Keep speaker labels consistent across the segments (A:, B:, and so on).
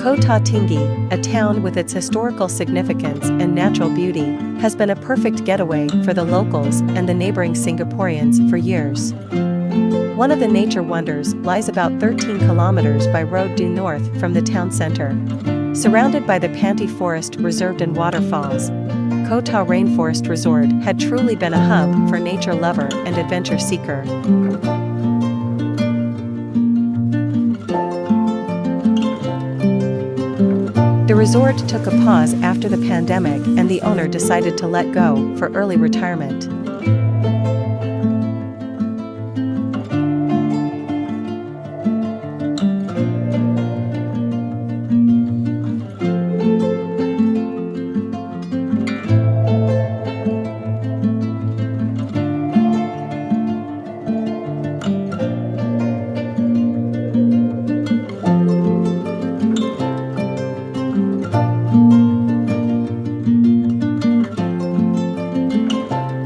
A: Kota Tinggi, a town with its historical significance and natural beauty, has been a perfect getaway for the locals and the neighboring Singaporeans for years. One of the nature wonders lies about 13 kilometers by road due north from the town center. Surrounded by the Pantai Forest Reserve and waterfalls, Kota Rainforest Resort had truly been a hub for nature lover and adventure seeker. The resort took a pause after the pandemic and the owner decided to let go for early retirement.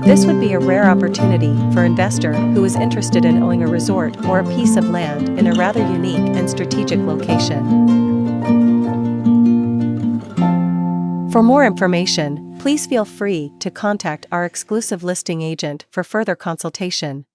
A: This would be a rare opportunity for an investor who is interested in owning a resort or a piece of land in a rather unique and strategic location. For more information, please feel free to contact our exclusive listing agent for further consultation.